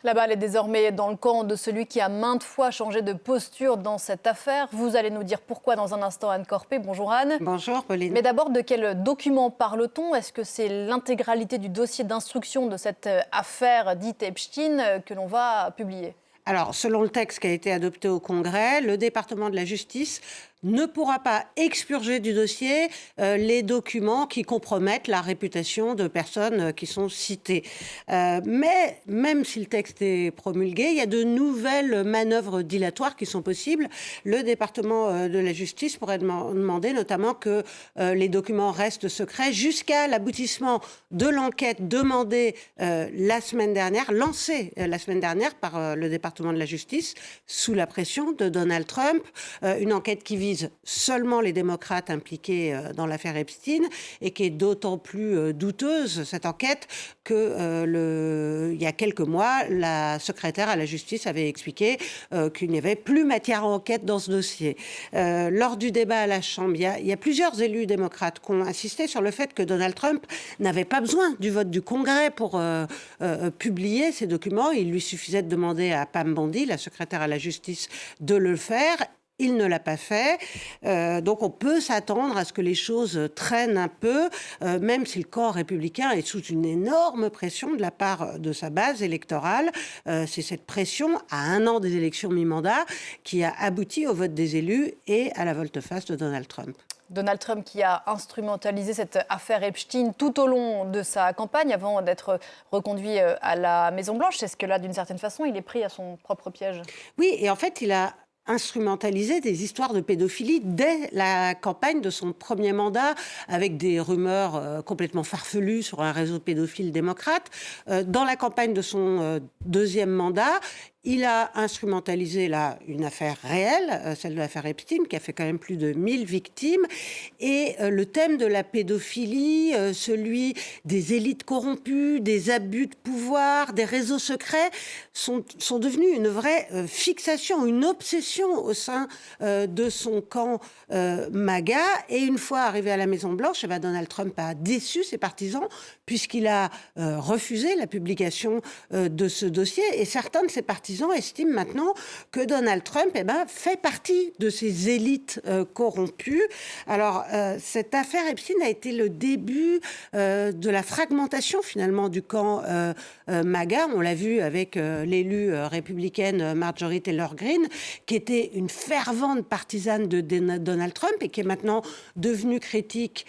La balle est désormais dans le camp de celui qui a maintes fois changé de posture dans cette affaire. Vous allez nous dire pourquoi dans un instant, Anne Corpé. Bonjour Anne. Bonjour Pauline. Mais d'abord, de quel document parle-t-on? Est-ce que c'est l'intégralité du dossier d'instruction de cette affaire dite Epstein que l'on va publier? Alors, selon le texte qui a été adopté au Congrès, le département de la justice ne pourra pas expurger du dossier les documents qui compromettent la réputation de personnes qui sont citées. Mais même si le texte est promulgué, il y a de nouvelles manœuvres dilatoires qui sont possibles. Le département de la justice pourrait demander notamment que les documents restent secrets jusqu'à l'aboutissement de l'enquête demandée la semaine dernière, lancée la semaine dernière par le département de la justice sous la pression de Donald Trump. Une enquête qui vise seulement les démocrates impliqués dans l'affaire Epstein et qui est d'autant plus douteuse, cette enquête, que il y a quelques mois, la secrétaire à la justice avait expliqué qu'il n'y avait plus matière à enquête dans ce dossier. Lors du débat à la Chambre, il y a plusieurs élus démocrates qui ont insisté sur le fait que Donald Trump n'avait pas besoin du vote du Congrès pour publier ces documents. Il lui suffisait de demander à Pam Bondi, la secrétaire à la justice, de le faire. Il ne l'a pas fait. Donc on peut s'attendre à ce que les choses traînent un peu, même si le camp républicain est sous une énorme pression de la part de sa base électorale. C'est cette pression, à un an des élections mi-mandat, qui a abouti au vote des élus et à la volte-face de Donald Trump. Donald Trump qui a instrumentalisé cette affaire Epstein tout au long de sa campagne avant d'être reconduit à la Maison-Blanche. Est-ce que là, d'une certaine façon, il est pris à son propre piège? Oui, et en fait, il a instrumentaliser des histoires de pédophilie dès la campagne de son premier mandat, avec des rumeurs complètement farfelues sur un réseau pédophile démocrate. Dans la campagne de son deuxième mandat, il a instrumentalisé là une affaire réelle, celle de l'affaire Epstein, qui a fait quand même plus de 1000 victimes. Et le thème de la pédophilie, celui des élites corrompues, des abus de pouvoir, des réseaux secrets, sont devenus une vraie fixation, une obsession au sein de son camp MAGA. Et une fois arrivé à la Maison-Blanche, Donald Trump a déçu ses partisans, puisqu'il a refusé la publication de ce dossier. Et certains de ses partisans estiment maintenant que Donald Trump fait partie de ces élites corrompues. Alors, cette affaire Epstein a été le début de la fragmentation finalement du camp MAGA. On l'a vu avec l'élue républicaine Marjorie Taylor Greene, qui était une fervente partisane de Donald Trump et qui est maintenant devenue critique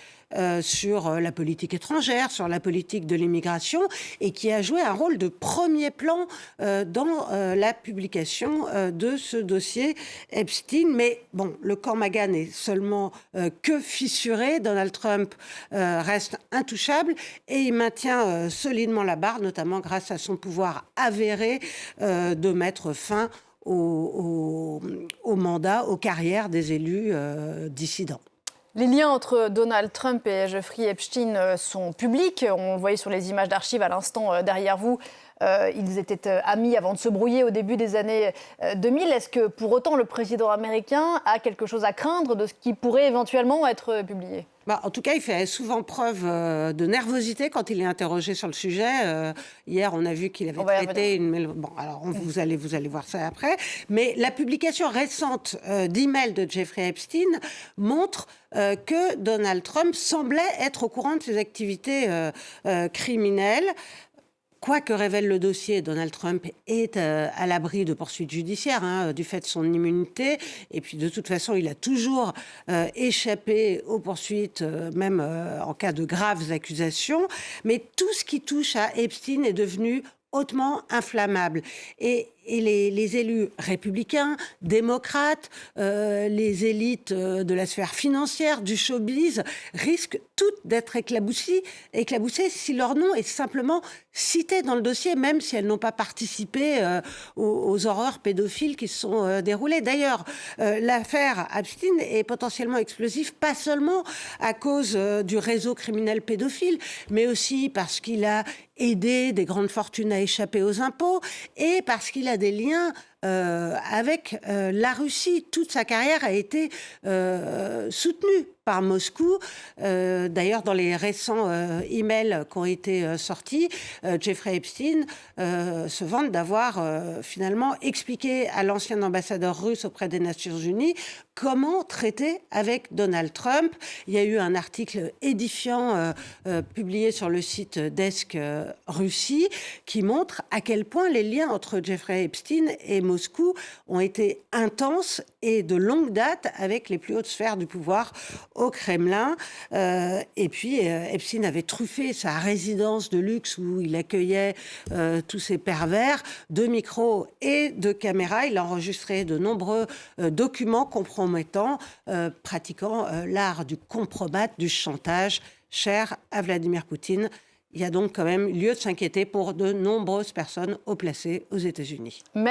sur la politique étrangère, sur la politique de l'immigration, et qui a joué un rôle de premier plan dans la publication de ce dossier Epstein. Mais bon, le camp MAGA n'est seulement que fissuré. Donald Trump reste intouchable et il maintient solidement la barre, notamment grâce à son pouvoir avéré de mettre fin au mandat, aux carrières des élus dissidents. Les liens entre Donald Trump et Jeffrey Epstein sont publics. On le voyait sur les images d'archives à l'instant derrière vous. Ils étaient amis avant de se brouiller au début des années 2000. Est-ce que pour autant le président américain a quelque chose à craindre de ce qui pourrait éventuellement être publié ? En tout cas, il fait souvent preuve de nervosité quand il est interrogé sur le sujet. Hier, on a vu qu'il avait traité une... Bon, alors vous allez voir ça après. Mais la publication récente d'emails de Jeffrey Epstein montre que Donald Trump semblait être au courant de ses activités criminelles. Quoi que révèle le dossier, Donald Trump est à l'abri de poursuites judiciaires du fait de son immunité. Et puis, de toute façon, il a toujours échappé aux poursuites, même en cas de graves accusations. Mais tout ce qui touche à Epstein est devenu hautement inflammable. Et les élus républicains, démocrates, les élites de la sphère financière, du showbiz, risquent toutes d'être éclaboussées si leur nom est simplement cité dans le dossier, même si elles n'ont pas participé aux horreurs pédophiles qui se sont déroulées. D'ailleurs, l'affaire Epstein est potentiellement explosive, pas seulement à cause du réseau criminel pédophile, mais aussi parce qu'il a aidé des grandes fortunes à échapper aux impôts et parce qu'il a des liens avec la Russie. Toute sa carrière a été soutenue par Moscou. D'ailleurs, dans les récents emails qui ont été sortis, Jeffrey Epstein se vante d'avoir finalement expliqué à l'ancien ambassadeur russe auprès des Nations Unies comment traiter avec Donald Trump. Il y a eu un article édifiant publié sur le site Desk Russie qui montre à quel point les liens entre Jeffrey Epstein et Moscou ont été intenses et de longue date avec les plus hautes sphères du pouvoir au Kremlin. Et puis, Epstein avait truffé sa résidence de luxe où il accueillait tous ces pervers de micros et de caméras. Il a enregistré de nombreux documents compromettants, pratiquant l'art du compromat, du chantage, cher à Vladimir Poutine. Il y a donc quand même lieu de s'inquiéter pour de nombreuses personnes haut placées aux États-Unis.